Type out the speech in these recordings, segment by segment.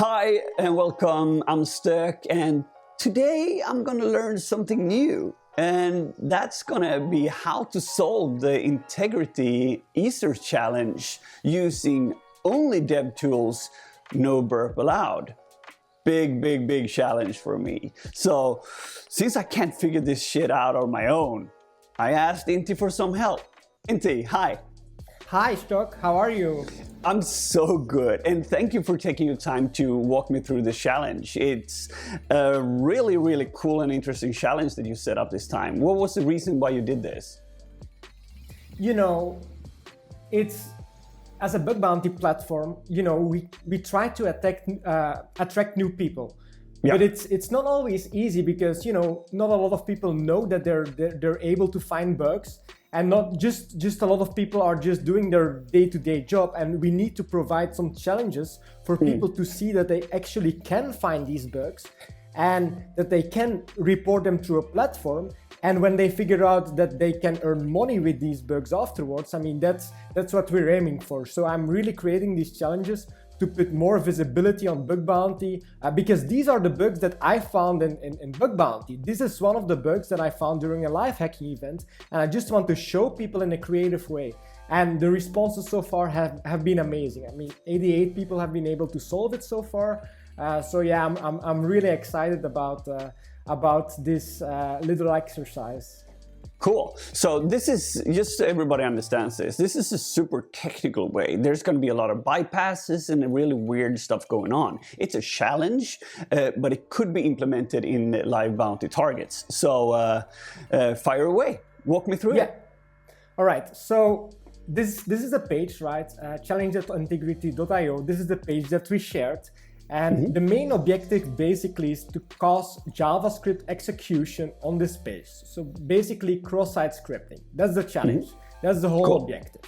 Hi and welcome, I'm STÖK, and today I'm gonna learn something new, and that's gonna be how to solve the Intigriti Easter challenge using only DevTools, no burp allowed. Big challenge for me. So since I can't figure this shit out on my own, I asked Inti for some help. Inti, hi. Hi STÖK, how are you? I'm so good, and thank you for taking your time to walk me through this challenge. It's a really cool and interesting challenge that you set up this time. What was the reason why you did this? You know, it's as a bug bounty platform, you know, we try to attract new people. Yeah. But it's not always easy because, you know, not a lot of people know that they're able to find bugs. And not just a lot of people are just doing their day-to-day job, and we need to provide some challenges for people to see that they actually can find these bugs and that they can report them through a platform. And when they figure out that they can earn money with these bugs afterwards, I mean, that's what we're aiming for. So I'm really creating these challenges to put more visibility on bug bounty, because these are the bugs that I found in bug bounty. This is one of the bugs that I found during a live hacking event, and I just want to show people in a creative way. And the responses so far have been amazing. I mean, 88 people have been able to solve it so far. So yeah, I'm really excited about this little exercise. Cool. So this is, just so everybody understands this is a super technical way. There's going to be a lot of bypasses and really weird stuff going on. It's a challenge, but it could be implemented in live bounty targets. So fire away. Walk me through it. All right. So this is a page, right? challenge.intigriti.io. This is the page that we shared. And the main objective basically is to cause JavaScript execution on this page. So basically cross-site scripting. That's the challenge. That's the whole objective.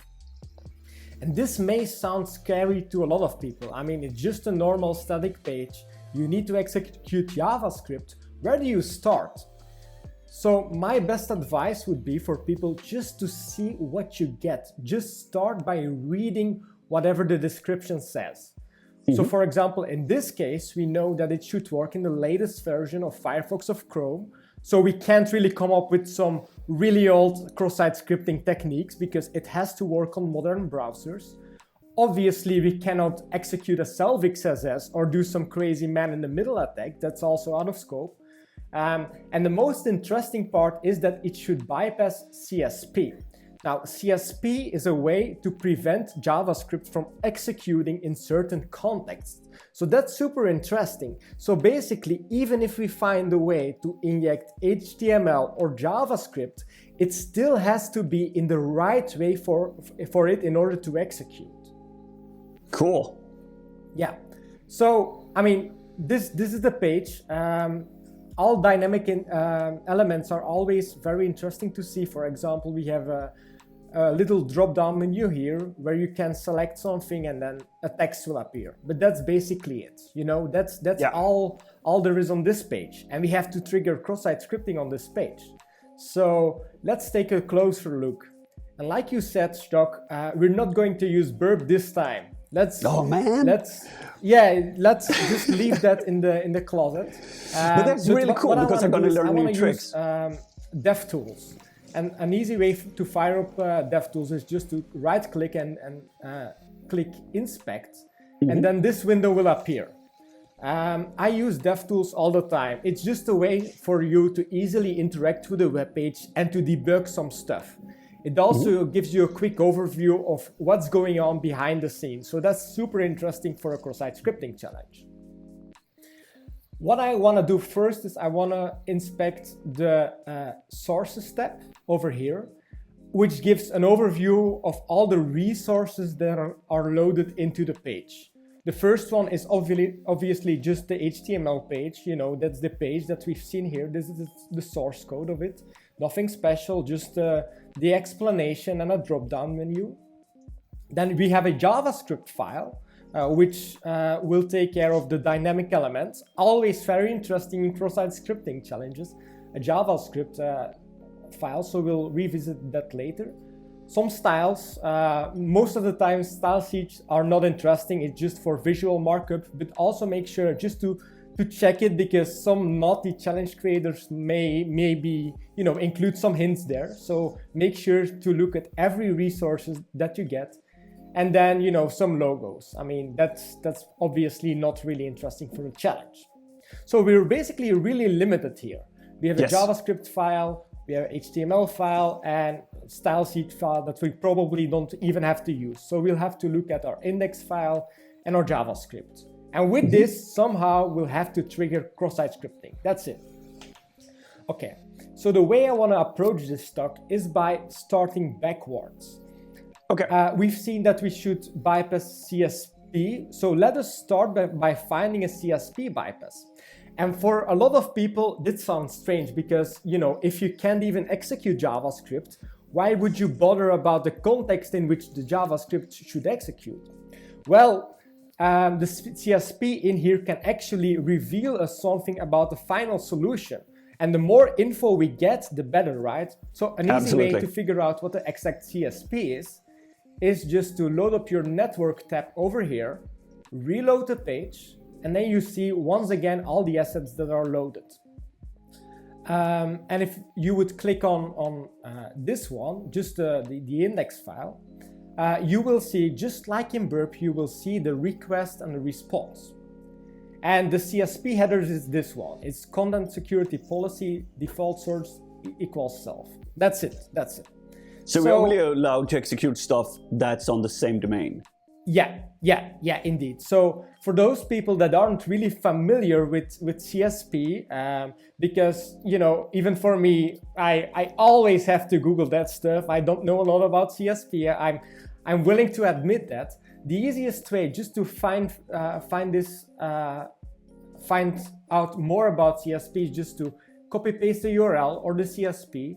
And this may sound scary to a lot of people. I mean, it's just a normal static page. You need to execute JavaScript. Where do you start? So my best advice would be for people just to see what you get. Just start by reading whatever the description says. So for example, in this case, we know that it should work in the latest version of Firefox or Chrome. So we can't really come up with some really old cross-site scripting techniques because it has to work on modern browsers. Obviously, we cannot execute a self XSS or do some crazy man-in-the-middle attack. That's also out of scope. And the most interesting part is that it should bypass CSP. Now, CSP is a way to prevent JavaScript from executing in certain contexts. So that's super interesting. So basically, even if we find a way to inject HTML or JavaScript, it still has to be in the right way for it in order to execute. Cool. Yeah. So, I mean, this is the page. All dynamic elements are always very interesting to see. For example, we have a little drop-down menu here where you can select something and then a text will appear. But that's basically it. You know, that's all there is on this page. And we have to trigger cross-site scripting on this page. So let's take a closer look. And like you said, STÖK, we're not going to use burp this time. Let's just leave that in the closet. But that's really cool because I'm going to learn new tricks. DevTools. And an easy way to fire up DevTools is just to right-click and click Inspect, and then this window will appear. I use DevTools all the time. It's just a way for you to easily interact with the web page and to debug some stuff. It also gives you a quick overview of what's going on behind the scenes. So that's super interesting for a cross-site scripting challenge. What I want to do first is I want to inspect the sources tab over here, which gives an overview of all the resources that are loaded into the page. The first one is obviously just the HTML page. You know, that's the page that we've seen here. This is the source code of it. Nothing special, just the explanation and a drop-down menu. Then we have a JavaScript file, which will take care of the dynamic elements. Always very interesting in cross-site scripting challenges. A JavaScript file, so we'll revisit that later. some styles. Most of the time, style sheets are not interesting. It's just for visual markup, but also make sure just to check it, because some naughty challenge creators may be, include some hints there. So make sure to look at every resources that you get. And then, some logos. I mean, that's obviously not really interesting for a challenge. So we're basically really limited here. We have a JavaScript file, we have an HTML file, and style sheet file that we probably don't even have to use. So we'll have to look at our index file and our JavaScript. And with this, somehow we'll have to trigger cross-site scripting. That's it. Okay, so the way I want to approach this STÖK is by starting backwards. Okay. We've seen that we should bypass CSP. So let us start by finding a CSP bypass. And for a lot of people, this sounds strange because, if you can't even execute JavaScript, why would you bother about the context in which the JavaScript should execute? Well, the CSP in here can actually reveal us something about the final solution. And the more info we get, the better, right? So an easy way to figure out what the exact CSP is just to load up your network tab over here, reload the page, and then you see once again all the assets that are loaded. And if you would click on this one, just the index file, you will see, just like in Burp, you will see the request and the response. And the CSP headers is this one. It's content security policy default source equals self. That's it. So we're only allowed to execute stuff that's on the same domain. Yeah, indeed. So for those people that aren't really familiar with CSP, because, even for me, I always have to Google that stuff. I don't know a lot about CSP. I'm willing to admit that. The easiest way just to find out more about CSP is just to copy paste the URL or the CSP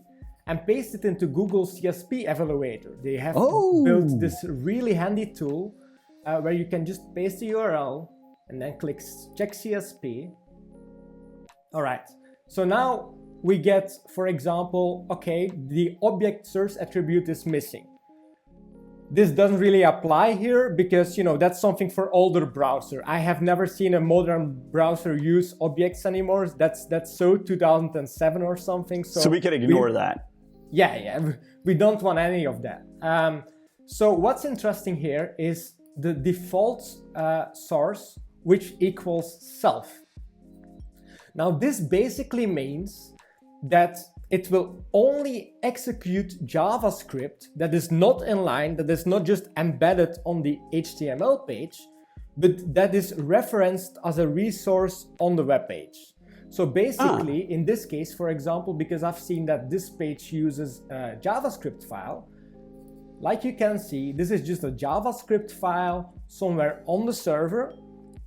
and paste it into Google CSP Evaluator. They have built this really handy tool where you can just paste the URL and then click check CSP. All right, so now we get, for example, okay, the object source attribute is missing. This doesn't really apply here because, that's something for older browser. I have never seen a modern browser use objects anymore. That's so 2007 or something. So we can ignore that. Yeah, we don't want any of that. So what's interesting here is the default source, which equals self. Now this basically means that it will only execute JavaScript that is not inline, that is not just embedded on the HTML page, but that is referenced as a resource on the web page. So basically, in this case, for example, because I've seen that this page uses a JavaScript file, like you can see, this is just a JavaScript file somewhere on the server.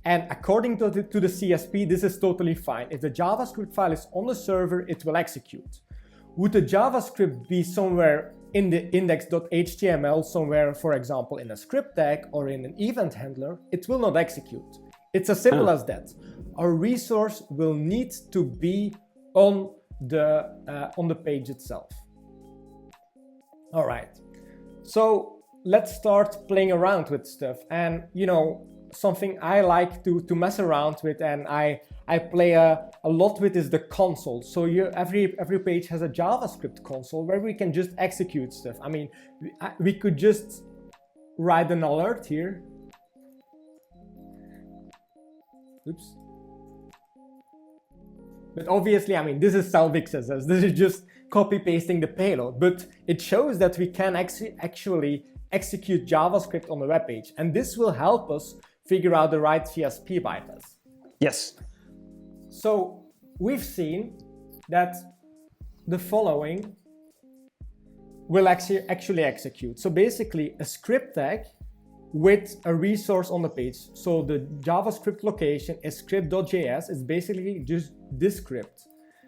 And according to the CSP, this is totally fine. If the JavaScript file is on the server, it will execute. Would the JavaScript be somewhere in the index.html, somewhere, for example, in a script tag or in an event handler, it will not execute. It's as simple as that. Our resource will need to be on the page itself. All right. So let's start playing around with stuff. And something I like to mess around with and I play a lot with is the console. So every page has a JavaScript console where we can just execute stuff. I mean, we could just write an alert here. Oops. But obviously, I mean, this is self-XSS. This is just copy pasting the payload, but it shows that we can actually execute JavaScript on the web page. And this will help us figure out the right CSP bypass. Yes. So we've seen that the following will actually execute. So basically a script tag with a resource on the page. So the JavaScript location is script.js. It's basically just this script.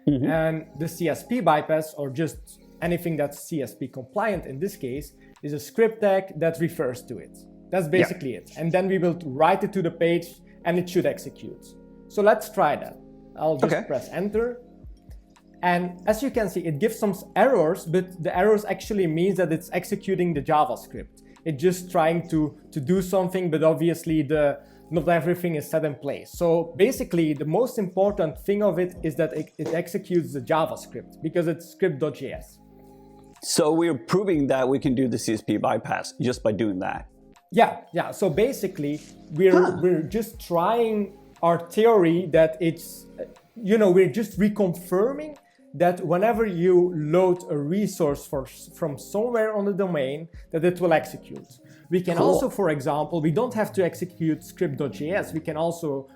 Mm-hmm. And the CSP bypass, or just anything that's CSP compliant in this case, is a script tag that refers to it. That's basically it. And then we will write it to the page and it should execute. So let's try that. I'll just press enter. And as you can see, it gives some errors, but the errors actually means that it's executing the JavaScript. It's just trying to do something, but obviously not everything is set in place. So basically, the most important thing of it is that it executes the JavaScript because it's script.js. So we're proving that we can do the CSP bypass just by doing that. Yeah. So basically, we're just trying our theory that it's, we're just reconfirming that whenever you load a resource from somewhere on the domain, that it will execute. We can also, for example, we don't have to execute script.js. We can also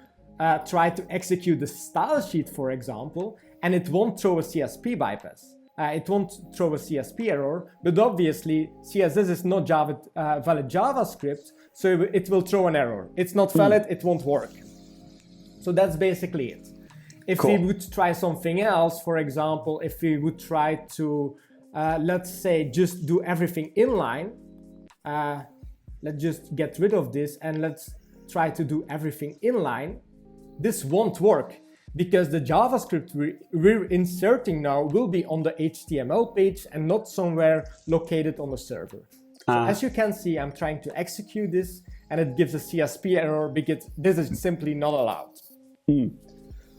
try to execute the style sheet, for example, and it won't throw a CSP bypass. It won't throw a CSP error, but obviously CSS is not valid JavaScript, so it will throw an error. It's not valid, it won't work. So that's basically it. If we would try something else, for example, if we would try to, let's say, just do everything inline, let's just get rid of this and let's try to do everything inline, this won't work because the JavaScript we're inserting now will be on the HTML page and not somewhere located on the server. So as you can see, I'm trying to execute this and it gives a CSP error because this is simply not allowed.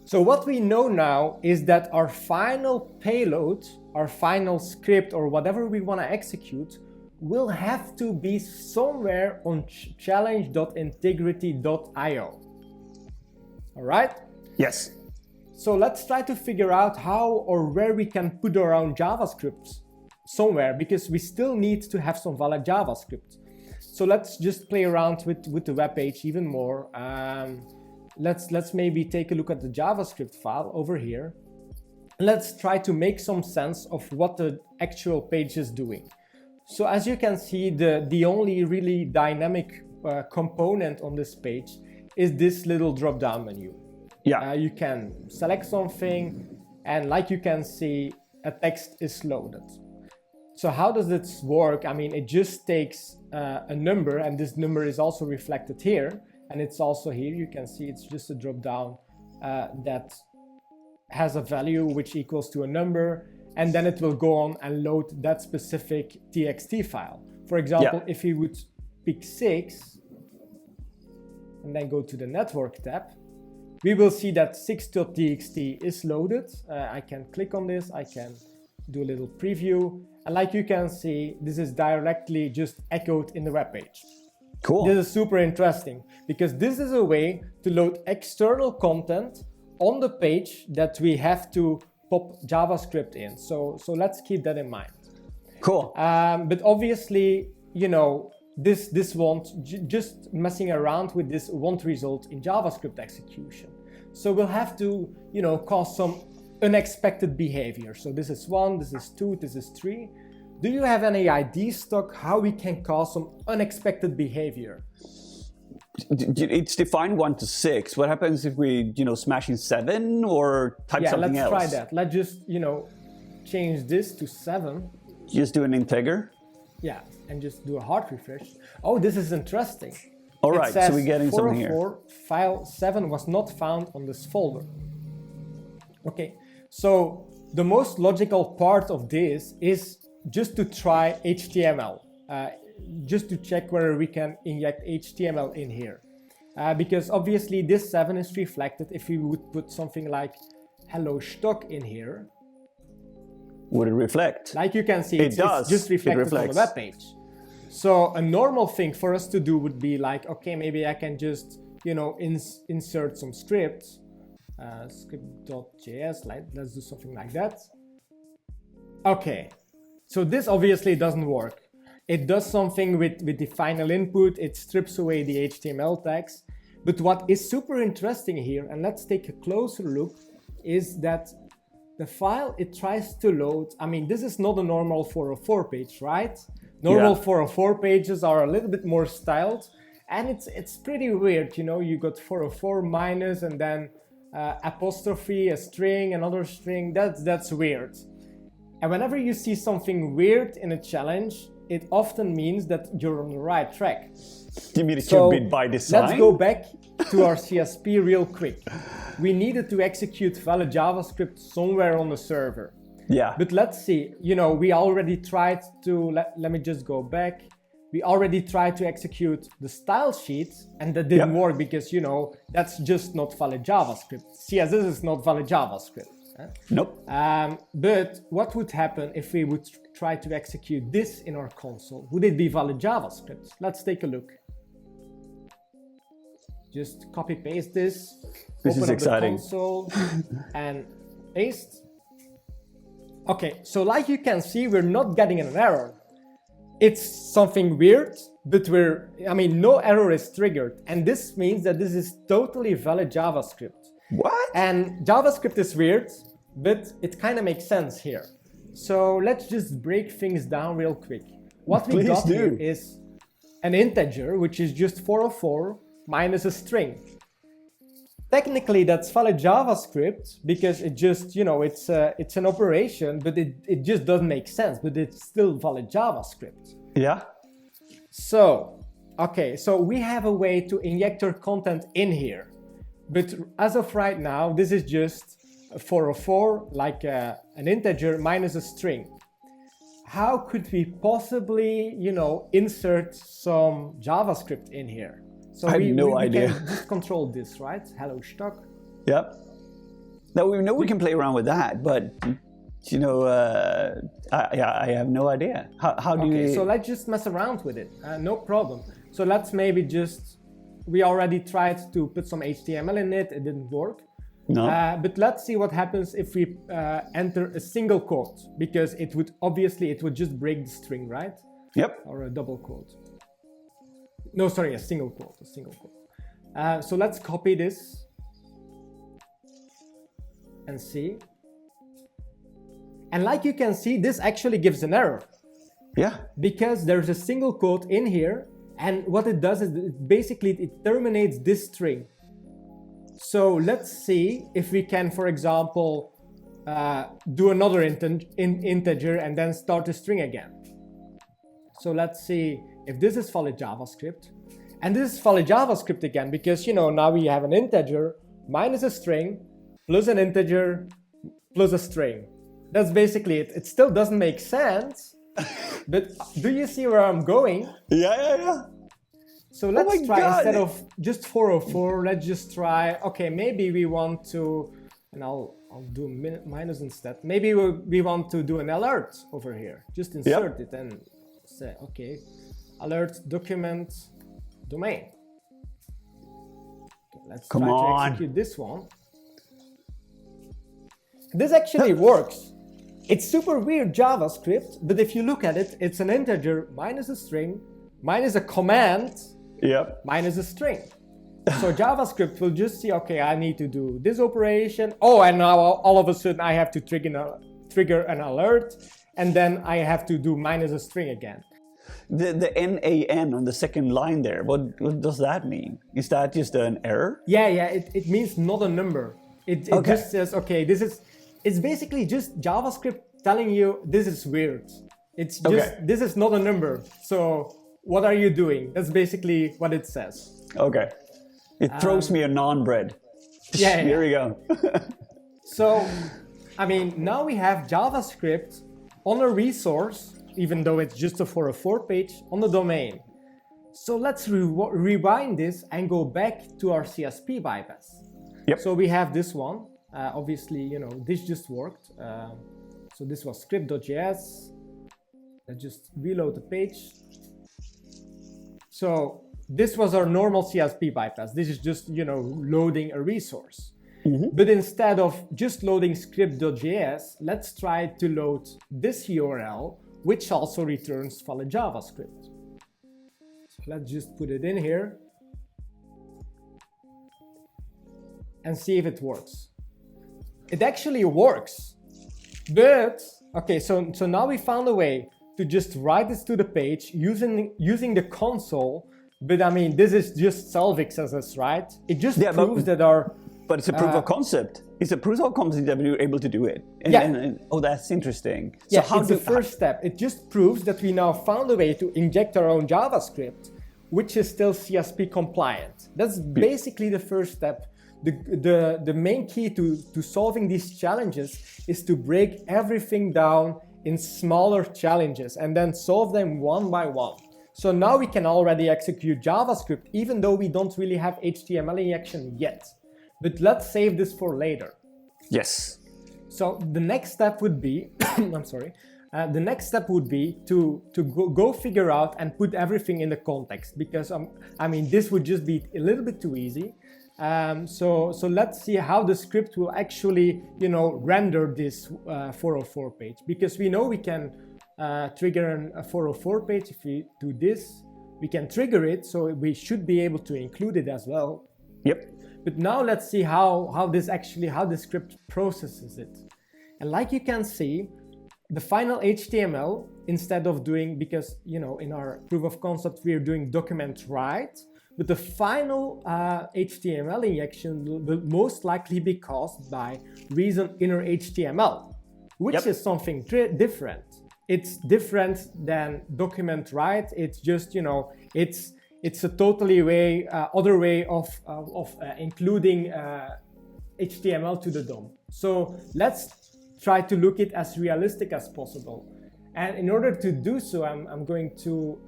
So what we know now is that our final payload, our final script or whatever we want to execute will have to be somewhere on challenge.intigriti.io. All right? Yes. So let's try to figure out how or where we can put our own JavaScript somewhere because we still need to have some valid JavaScript. So let's just play around with the web page even more. Let's maybe take a look at the JavaScript file over here. Let's try to make some sense of what the actual page is doing. So as you can see, the only really dynamic component on this page is this little drop-down menu. Yeah. You can select something and like you can see, a text is loaded. So how does this work? I mean, it just takes a number and this number is also reflected here. And it's also here, you can see it's just a drop down that has a value which equals to a number. And then it will go on and load that specific TXT file. For example, if we would pick 6 and then go to the network tab, we will see that 6.txt is loaded. I can click on this, I can do a little preview. And like you can see, this is directly just echoed in the web page. Cool. This is super interesting because this is a way to load external content on the page that we have to pop JavaScript in. So let's keep that in mind. Cool. But obviously, this won't, just messing around with this won't result in JavaScript execution. So we'll have to, cause some unexpected behavior. So this is 1, this is 2, this is 3. Do you have any ideas, STÖK, how we can cause some unexpected behavior? It's defined 1 to 6. What happens if we, smash in 7 or type something else? Yeah, let's try that. Let's just, change this to 7. Just do an integer? Yeah, and just do a hard refresh. Oh, this is interesting. All right, so we're getting something here. 404 file 7 was not found on this folder. Okay, so the most logical part of this is just to try HTML, just to check whether we can inject HTML in here. Because obviously this 7 is reflected. If we would put something like hello STÖK in here. Would it reflect? Like you can see, it's just reflected on the web page. So a normal thing for us to do would be like, okay, maybe I can just, insert some scripts, script.js, let's do something like that. Okay. So this obviously doesn't work. It does something with the final input, it strips away the HTML tags. But what is super interesting here, and let's take a closer look, is that the file it tries to load, I mean, this is not a normal 404 page, right? Normal 404 pages are a little bit more styled, and it's pretty weird, you got 404 minus and then apostrophe, a string, another string, that's weird. And whenever you see something weird in a challenge, it often means that you're on the right track. You mean it's a bit by design? Let's go back to our CSP real quick. we needed to execute valid JavaScript somewhere on the server. Yeah. But let's see, you know, we already tried to, let me just go back. We already tried to execute the style sheet and that didn't work because, you know, that's just not valid JavaScript. CSS is not valid JavaScript. Nope. But what would happen if we would try to execute this in our console? Would it be valid JavaScript? Let's take a look. Just copy paste this. This open is up exciting. The console and paste. Okay, so like you can see, we're not getting an error. It's something weird, but no error is triggered. And this means that this is totally valid JavaScript. What? And JavaScript is weird, but it kind of makes sense here. So let's just break things down real quick. What we got here is an integer, which is just 404 minus a string. Technically, that's valid JavaScript because it just, you know, it's an operation, but it just doesn't make sense, but it's still valid JavaScript. Yeah. So, okay, so we have a way to inject our content in here. But as of right now, this is just a 404, like an integer minus a string. How could we possibly, you know, insert some JavaScript in here? So I have no idea. We can just control this, right? Hello, STÖK. Yep. Now we know we can play around with that, but you know, I have no idea. How do you? So let's just mess around with it. No problem. So let's maybe just. We already tried to put some HTML in it. It didn't work. No. But let's see what happens if we enter a single quote, because it would just break the string, right? Yep. Or a double quote. No, sorry, a single quote. So let's copy this and see. And like you can see, this actually gives an error. Yeah. Because there's a single quote in here, and what it does is it terminates this string. So let's see if we can, for example, do another integer and then start the string again. So let's see if this is valid JavaScript. And this is valid JavaScript again, because, you know, now we have an integer minus a string plus an integer plus a string. That's basically it. It still doesn't make sense, but do you see where I'm going? Yeah. So let's try, instead of just 404, let's just try, okay, maybe we want to, and I'll do minus instead. Maybe we want to do an alert over here. Just insert it and say, okay, alert document domain. Okay, let's try to execute this one. This actually works. It's super weird JavaScript, but if you look at it, it's an integer minus a string, minus a command, minus a string. So JavaScript will just see, okay, I need to do this operation. Oh, and now all of a sudden I have to trigger an alert, and then I have to do minus a string again. The NaN on the second line there, what does that mean? Is that just an error? Yeah, it means not a number. It just says, okay, it's basically just JavaScript telling you this is weird. It's just, this is not a number. So what are you doing? That's basically what it says. Okay. It throws me a naan bread. Yeah. Here we go. So, I mean, now we have JavaScript on a resource, even though it's just a 404 page, on the domain. So let's rewind this and go back to our CSP bypass. Yep. So we have this one. Obviously, you know, this just worked. So this was script.js. Let's just reload the page. So this was our normal CSP bypass. This is just, you know, loading a resource. But instead of just loading script.js, let's try to load this URL, which also returns valid JavaScript. So let's just put it in here and see if it works. It actually works. But, okay, so now we found a way to just write this to the page using the console. But I mean, this is just self-XSS, right? It just proves that our... But it's a proof of concept. It's a proof of concept that we were able to do it. Oh, that's interesting. So it's the first step. It just proves that we now found a way to inject our own JavaScript which is still CSP compliant. That's basically the first step. The main key to solving these challenges is to break everything down in smaller challenges and then solve them one by one. So now we can already execute JavaScript even though we don't really have HTML injection yet. But let's save this for later. Yes. So the next step would be, I'm sorry, the next step would be to go figure out and put everything in the context, because I mean, this would just be a little bit too easy. So let's see how the script will actually, render this 404 page, because we know we can trigger a 404 page. If we do this, we can trigger it, so we should be able to include it as well. Yep. But now let's see how the script processes it. And like you can see, the final HTML, instead of doing, because in our proof of concept we are doing document write, but the final HTML injection will most likely be caused by reason inner HTML, which is something different. It's different than document write. It's just it's a totally other way of including HTML to the DOM. So let's try to look it as realistic as possible. And in order to do so, I'm going to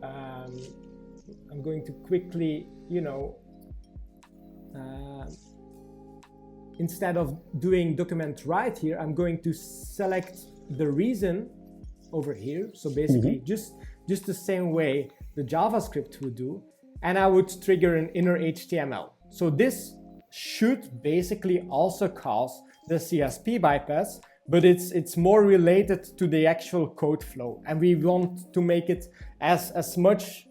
quickly, instead of doing document write here, I'm going to select the reason over here. So basically just the same way the JavaScript would do, and I would trigger an inner HTML. So this should basically also cause the CSP bypass, but it's more related to the actual code flow, and we want to make it as much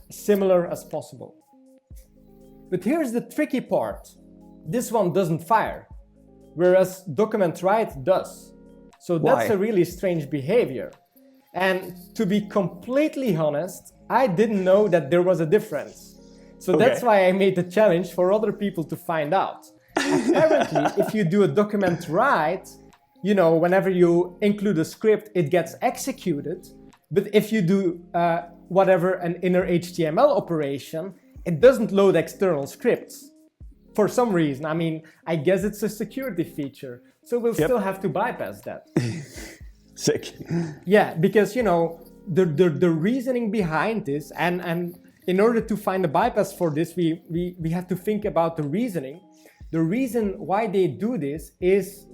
similar as possible. But here's the tricky part. This one doesn't fire, whereas document write does. So that's a really strange behavior. And to be completely honest, I didn't know that there was a difference. So that's why I made the challenge for other people to find out. Apparently, if you do a document write, whenever you include a script, it gets executed. But if you do an inner HTML operation, it doesn't load external scripts for some reason. I mean, I guess it's a security feature. So we'll still have to bypass that. Sick. Yeah, because, the reasoning behind this, and in order to find a bypass for this, we have to think about the reasoning. The reason why they do this is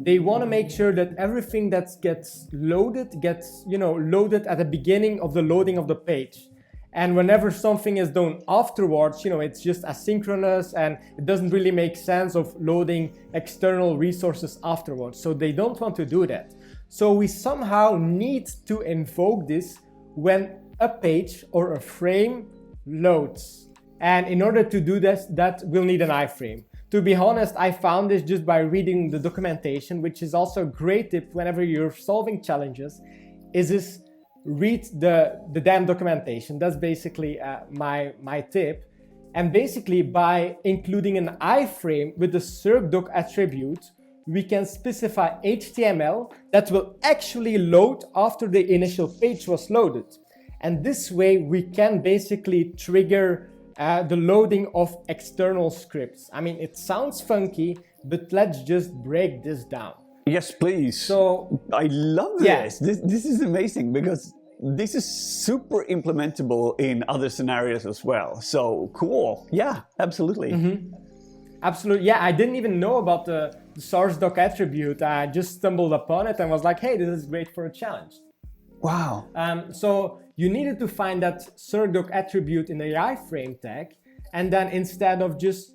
they want to make sure that everything that gets loaded gets loaded at the beginning of the loading of the page. And whenever something is done afterwards, it's just asynchronous, and it doesn't really make sense of loading external resources afterwards. So they don't want to do that. So we somehow need to invoke this when a page or a frame loads. And in order to do this, that we'll need an iframe. To be honest, I found this just by reading the documentation, which is also a great tip whenever you're solving challenges, is read the damn documentation. That's basically my tip. And basically by including an iframe with the STÖK attribute, we can specify HTML that will actually load after the initial page was loaded. And this way we can basically trigger the loading of external scripts. I mean, it sounds funky, but let's just break this down. Yes, please. So I love this. This is amazing, because this is super implementable in other scenarios as well. So cool. Yeah, absolutely. Absolutely. Yeah, I didn't even know about the STÖK attribute. I just stumbled upon it and was like, hey, this is great for a challenge. Wow. So you needed to find that STÖK attribute in the iframe tag, and then instead of just,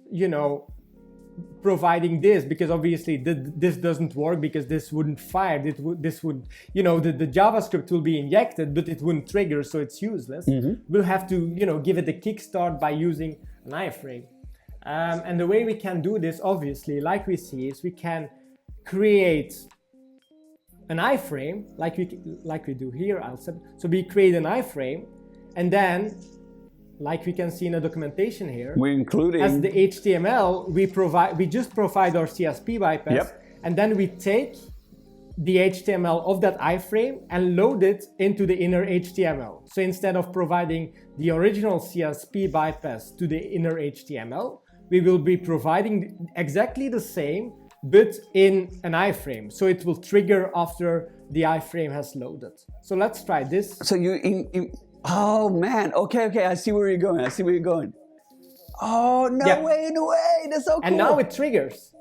providing this, because obviously this doesn't work, because this wouldn't fire, this would, the JavaScript will be injected, but it wouldn't trigger, so it's useless. We'll have to, give it a kickstart by using an iframe. And the way we can do this, obviously, like we see, is we can create an iframe, like we do here. So we create an iframe, and then, like we can see in the documentation here, we're including as the HTML, we just provide our CSP bypass, and then we take the HTML of that iframe and load it into the inner HTML. So instead of providing the original CSP bypass to the inner HTML, we will be providing exactly the same, but in an iframe. So it will trigger after the iframe has loaded. So let's try this. So oh man, okay, I see where you're going. Oh, no way, that's so cool. And now it triggers.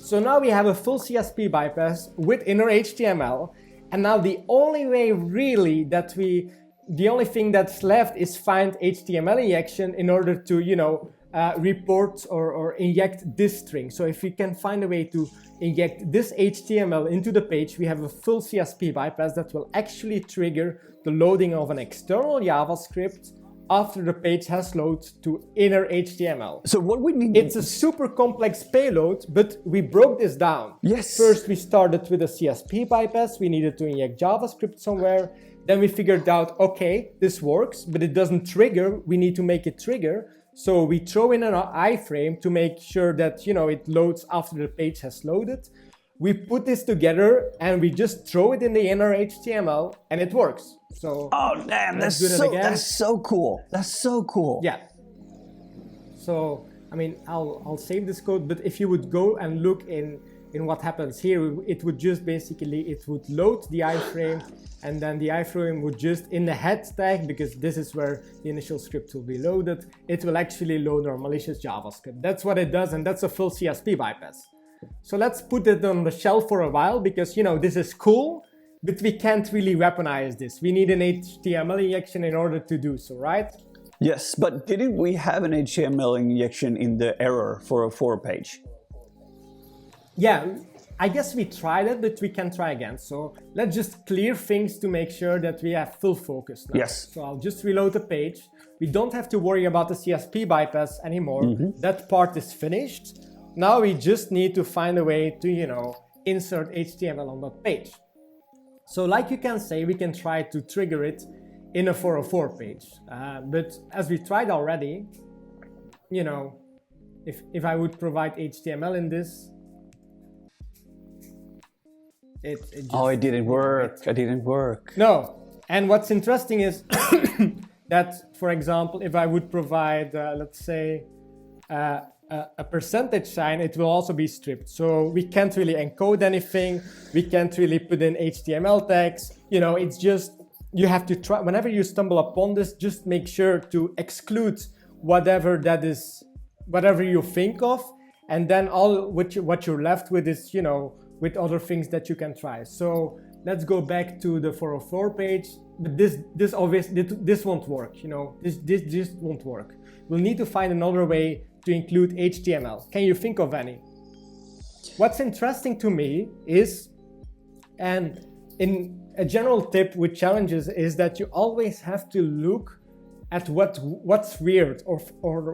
So now we have a full CSP bypass with inner HTML. And now the only way really the only thing that's left is find HTML injection in order to, report or inject this string. So if we can find a way to inject this HTML into the page, we have a full CSP bypass that will actually trigger the loading of an external JavaScript after the page has loaded to inner HTML. So what we need... It's a super complex payload, but we broke this down. Yes. First, we started with a CSP bypass. We needed to inject JavaScript somewhere. Then we figured out, okay, this works, but it doesn't trigger. We need to make it trigger. So we throw in an iframe to make sure that, it loads after the page has loaded. We put this together and we just throw it in the inner HTML and it works. So oh damn, that's so cool. That's so cool. Yeah. So I mean, I'll save this code, but if you would go and look in what happens here, it would just basically load the iframe, and then the iframe would just in the head tag, because this is where the initial script will be loaded, it will actually load our malicious JavaScript. That's what it does, and that's a full CSP bypass. So let's put it on the shelf for a while, because this is cool, but we can't really weaponize this. We need an HTML injection in order to do so, right? Yes, but didn't we have an HTML injection in the error for a 4 page? Yeah, I guess we tried it, but we can try again. So let's just clear things to make sure that we have full focus now. Yes. So I'll just reload the page. We don't have to worry about the CSP bypass anymore. That part is finished. Now we just need to find a way to, insert HTML on that page. So like you can say, we can try to trigger it in a 404 page. But as we tried already, if I would provide HTML in this, it didn't work. It didn't work. No. And what's interesting is that, for example, if I would provide, let's say, a percentage sign, it will also be stripped. So we can't really encode anything. We can't really put in HTML tags. It's just, you have to try, whenever you stumble upon this, just make sure to exclude whatever you think of. And then all what you're left with is, with other things that you can try. So let's go back to the 404 page. But this won't work. This just won't work. We'll need to find another way to include HTML. Can you think of any? What's interesting to me is, and in a general tip with challenges, is that you always have to look at what's weird or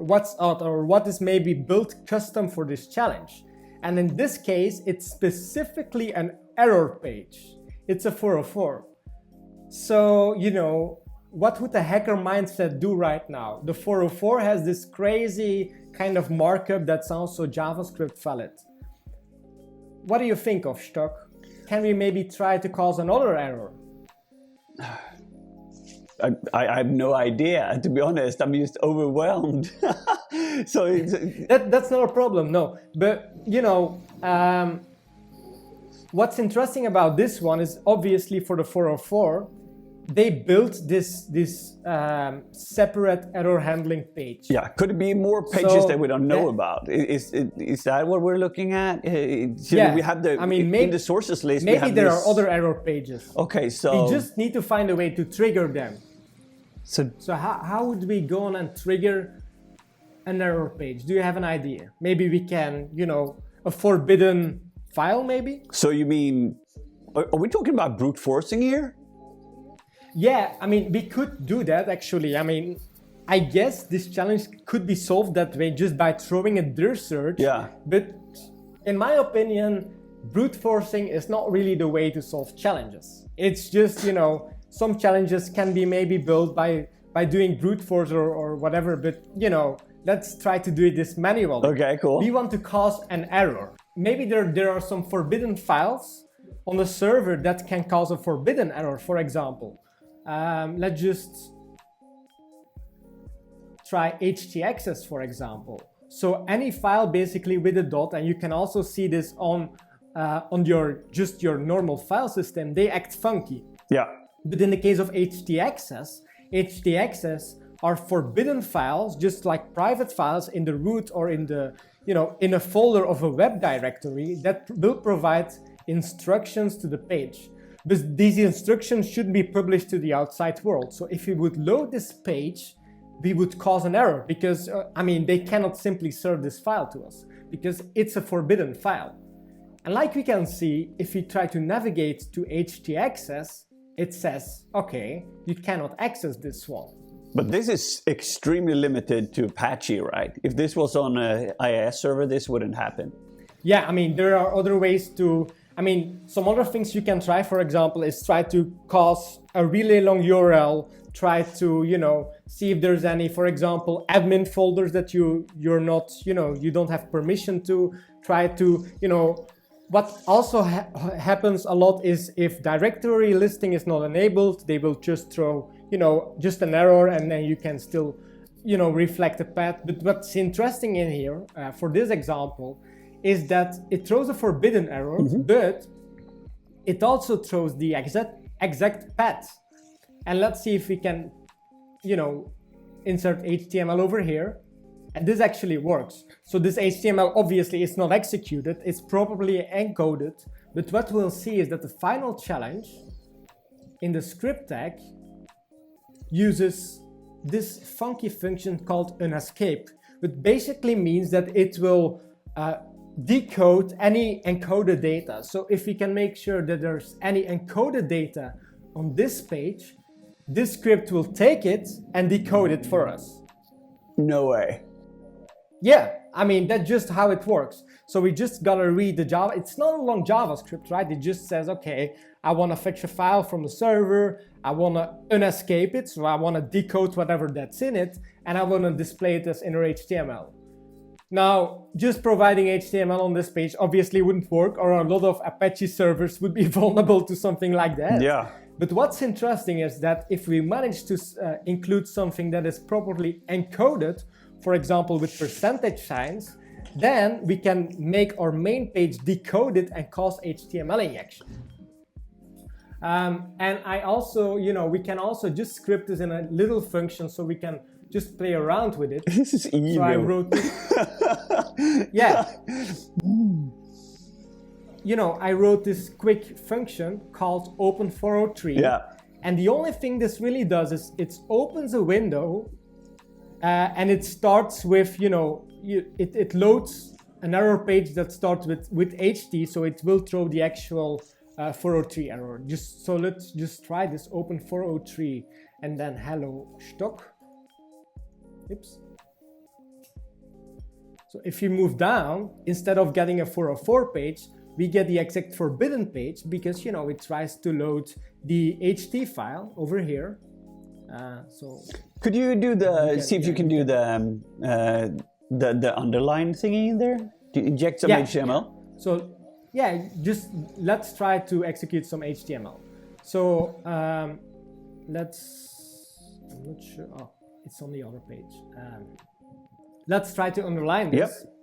what's odd or what is maybe built custom for this challenge. And in this case, it's specifically an error page. It's a 404. So, what would the hacker mindset do right now? The 404 has this crazy kind of markup that's also JavaScript valid. What do you think of, STÖK? Can we maybe try to cause another error? I have no idea, to be honest. I'm just overwhelmed. So that's not a problem, no. But what's interesting about this one is obviously for the 404, they built this separate error handling page. Yeah, could it be more pages that we don't know about? Is that what we're looking at? We have in the sources list. Maybe there are other error pages. Okay, so we just need to find a way to trigger them. So how would we go on and trigger an error page? Do you have an idea? Maybe we can, a forbidden file, maybe? So you mean, are we talking about brute forcing here? Yeah, we could do that actually. I guess this challenge could be solved that way just by throwing a dir search. Yeah. But in my opinion, brute forcing is not really the way to solve challenges. It's just, some challenges can be maybe built by doing brute force or whatever, but let's try to do this manually. Okay, cool. We want to cause an error. Maybe there are some forbidden files on the server that can cause a forbidden error, for example. Let's just try htaccess, for example. So any file basically with a dot, and you can also see this on your normal file system, they act funky. Yeah. But in the case of htaccess are forbidden files, just like private files in the root or in the, in a folder of a web directory that will provide instructions to the page. But these instructions shouldn't be published to the outside world. So if we would load this page, we would cause an error because, they cannot simply serve this file to us because it's a forbidden file. And like we can see, if we try to navigate to htaccess, it says, okay, you cannot access this one. But this is extremely limited to Apache, right? If this was on an IIS server, this wouldn't happen. Yeah, there are other ways to, some other things you can try, for example, is try to cause a really long URL, try to, see if there's any, for example, admin folders that you're not, you don't have permission to, try to, what also happens a lot is if directory listing is not enabled, they will just throw, just an error and then you can still, reflect the path. But what's interesting in here for this example is that it throws a forbidden error, but it also throws the exact path. And let's see if we can, insert HTML over here. And this actually works. So this HTML obviously is not executed, it's properly encoded, but what we'll see is that the final challenge in the script tag uses this funky function called unescape, which basically means that it will decode any encoded data. So if we can make sure that there's any encoded data on this page, this script will take it and decode it for us. No way. Yeah, that's just how it works. So we just gotta read the Java. It's not a long JavaScript, right? It just says, okay, I wanna fetch a file from the server, I wanna unescape it, so I wanna decode whatever that's in it, and I wanna display it as inner HTML. Now, just providing HTML on this page obviously wouldn't work, or a lot of Apache servers would be vulnerable to something like that. Yeah. But what's interesting is that if we manage to include something that is properly encoded, for example, with percentage signs, then we can make our main page decoded and cause HTML injection. And I also, we can also just script this in a little function so we can just play around with it. This is evil. So I wrote this. Yeah. I wrote this quick function called open403. Yeah. And the only thing this really does is it opens a window and it starts with, it loads an error page that starts with HT, so it will throw the actual 403 error. So let's just try this open 403 and then hello STÖK. Oops. So if you move down, instead of getting a 404 page, we get the exact forbidden page because, it tries to load the HT file over here. So could you do see if you can do the underline thingy in there? To inject some HTML? Yeah. So just let's try to execute some HTML. So I'm not sure. Oh, it's on the other page. Let's try to underline this. Yep.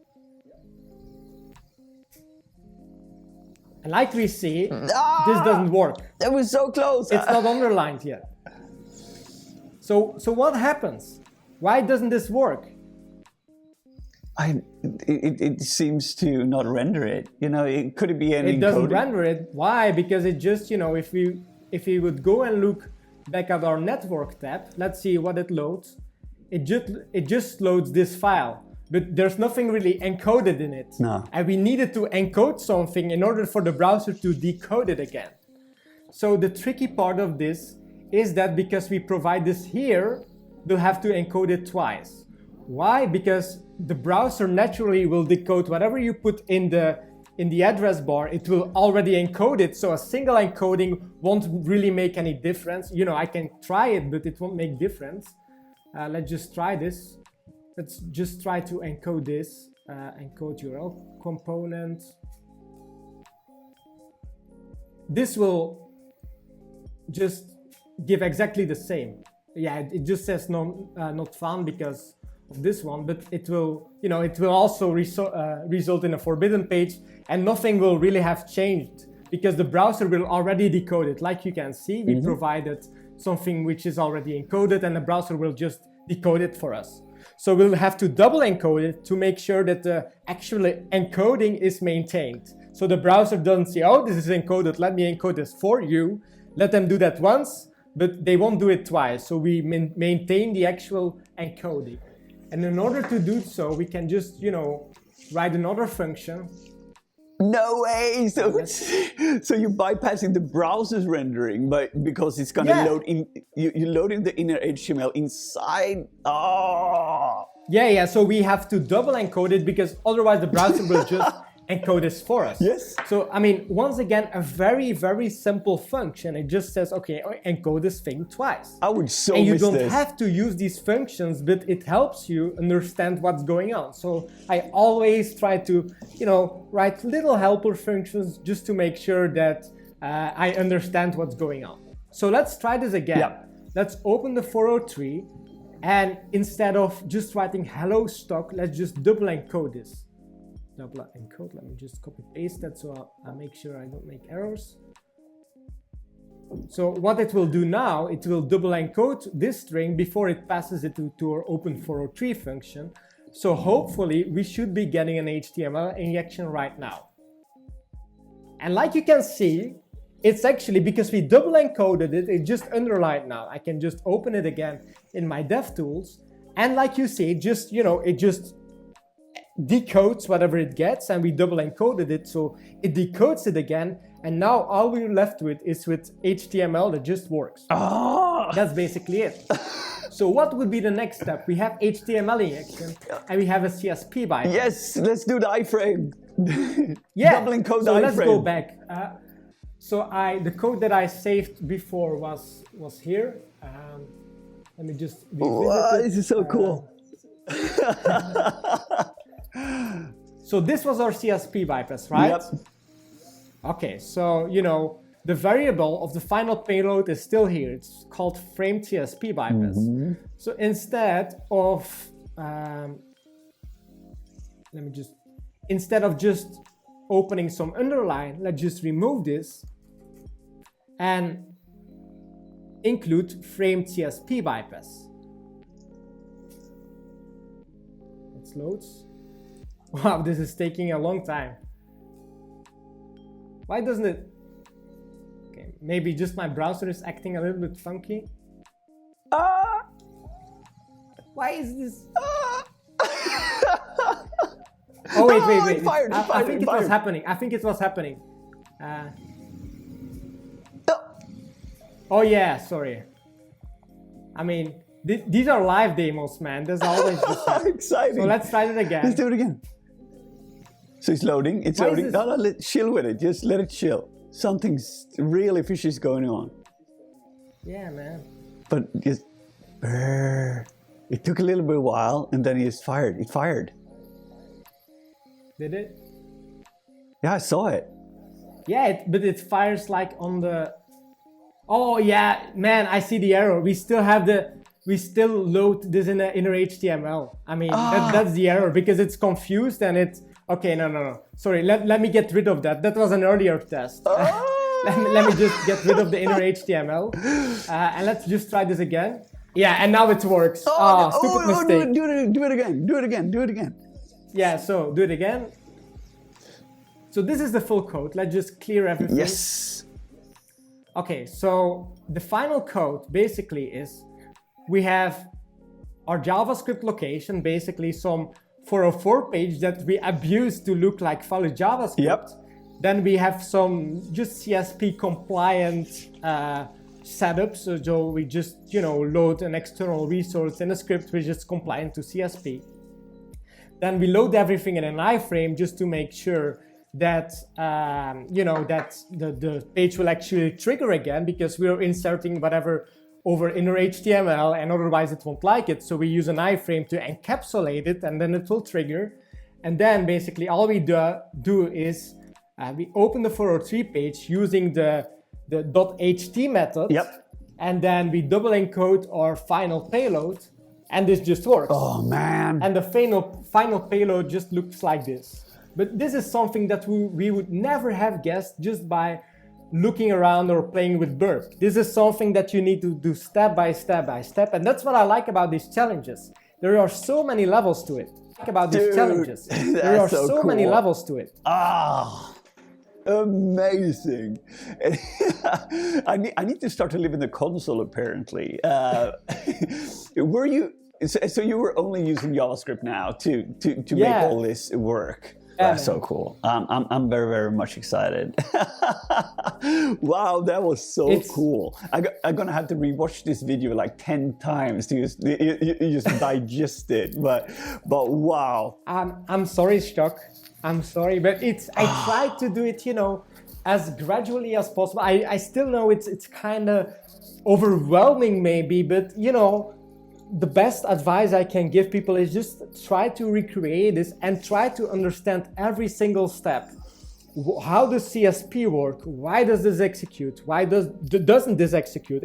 And like we see, this doesn't work. That was so close. It's not underlined yet. So what happens? Why doesn't this work? It seems to not render it. Could it be any? It doesn't coding? render it. Why? Because it just, if we would go and look back at our network tab, let's see what it loads. It just loads this file, but there's nothing really encoded in it. No. And we needed to encode something in order for the browser to decode it again. So the tricky part of this is that because we provide this here, we'll have to encode it twice. Why? Because the browser naturally will decode whatever you put in the address bar. It will already encode it, so a single encoding won't really make any difference. I can try it, but it won't make difference. Let's just try this. Let's just try to encode this. Encode URL component. this will just give exactly the same. Yeah, it just says no, not found because of this one, but it will, you know, it will also result in a forbidden page, and nothing will really have changed because the browser will already decode it. Like you can see, we provided something which is already encoded, and the browser will just decode it for us. So we'll have to double encode it to make sure that the actual encoding is maintained. So the browser doesn't say, oh, this is encoded, let me encode this for you. Let them do that once, but they won't do it twice. So we maintain the actual encoding. And in order to do so, we can just, you know, write another function. No way! So you're bypassing the browser's rendering, but because it's gonna load in, you're loading the inner HTML inside. Oh. Yeah. So we have to double encode it because otherwise the browser will just encode this for us. Yes. So I mean, once again, a very, very simple function. It just says, okay, encode this thing twice. I would so and you miss don't this. have to use these functions, but it helps you understand what's going on. So I always try to, you know, write little helper functions just to make sure that I understand what's going on. So let's try this again. Yeah. Let's open the 403, and instead of just writing hello stock, let's just double encode this. Double encode, let me just copy paste that so I'll make sure I don't make errors. So what it will do now, it will double encode this string before it passes it to our open 403 function. So hopefully we should be getting an HTML injection right now. And like you can see, it's actually because we double encoded it, it just underlined now. I can just open it again in my DevTools. And like you see, just, you know, it just decodes whatever it gets, and we double encoded it, so it decodes it again, and now all we're left with is with HTML that just works. That's basically it. So what would be the next step? We have HTML injection and we have a CSP bypass. Yes, let's do the iframe. Yeah, double encode so the let's iframe. go back. So the code that I saved before was here. Let me just revisit it. This is so cool. So this was our CSP bypass, right? Yep. Okay, so, you know, the variable of the final payload is still here. It's called frame CSP bypass. So instead of, instead of just opening some underline, let's just remove this and include frame CSP bypass. It loads. Wow, this is taking a long time. Why doesn't it? Okay, maybe just my browser is acting a little bit funky. Why is this? Oh wait. It fired, I think it was happening. I think it was happening. Oh yeah, sorry. I mean, these are live demos, man. There's always this. Exciting. So let's try it again. Let's do it again. So it's loading. It's Why loading. No, let's chill with it. Just let it chill. Something's really fishy is going on. Yeah, man. But just, it took a little bit while, and then it just fired. It fired. Did it? Yeah, I saw it. Yeah, but it fires like on the. Oh yeah, man! I see the error. We still have the. We still load this in the inner HTML. I mean, that's the error because it's confused and it's. Okay, no. Sorry, let me get rid of that. That was an earlier test. let me just get rid of the inner HTML. And let's just try this again. Yeah, and now it works. Stupid mistake. Do it again. Yeah, so do it again. So this is the full code. Let's just clear everything. Yes. Okay, so the final code basically is we have our JavaScript location, basically some 404 page that we abuse to look like valid JavaScript. Yep. Then we have some just CSP compliant setups. So we just, you know, load an external resource in a script which is compliant to CSP. Then we load everything in an iframe just to make sure that, you know, that the page will actually trigger again because we're inserting whatever over inner HTML and otherwise it won't like it. So we use an iframe to encapsulate it and then it will trigger. And then basically all we do is We open the 403 page using the .ht method. Yep. And then we double encode our final payload, and this just works. Oh man. And the final payload just looks like this. But this is something that we would never have guessed just by looking around or playing with Burp. This is something that you need to do step by step by step, and that's what I like about these challenges. There are so many levels to it. There are so cool. many levels to it. Ah, amazing. I need to start to live in the console apparently. Were you, so you were only using JavaScript now to make all this work? That's so cool. I'm very, very much excited. Wow, that was so cool. I'm gonna have to rewatch this video like 10 times to just digest it. But wow. I'm sorry, STÖK. I'm sorry, but I tried to do it, you know, as gradually as possible. I still know it's kind of overwhelming maybe, but you know, the best advice I can give people is just try to recreate this and try to understand every single step. How does CSP work? Why does this execute? Why doesn't this execute?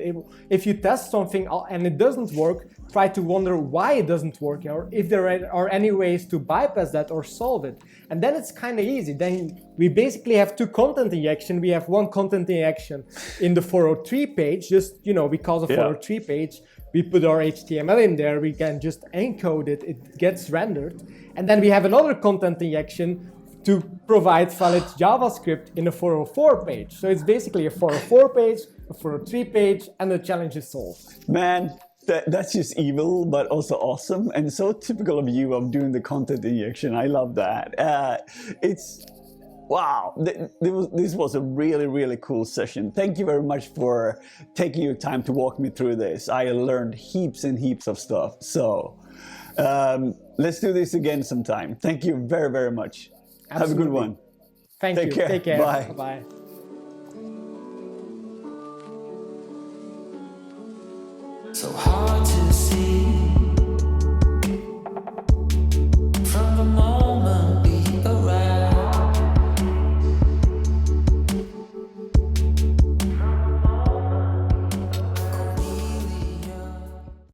If you test something and it doesn't work, try to wonder why it doesn't work, or if there are any ways to bypass that or solve it. And then it's kind of easy. Then we basically have two content injection. We have one content injection in the 403 page, just, you know, because of 403 page, we put our HTML in there, we can just encode it, it gets rendered. And then we have another content injection to provide valid JavaScript in a 404 page. So it's basically a 404 page, a 403 page, and the challenge is solved. Man, that's just evil, but also awesome, and so typical of you of doing the content injection. I love that. Wow, this was a really, really cool session. Thank you very much for taking your time to walk me through this. I learned heaps and heaps of stuff. So let's do this again sometime. Thank you very, very much. Absolutely. Have a good one. Thank you. Take care. Bye. Bye. So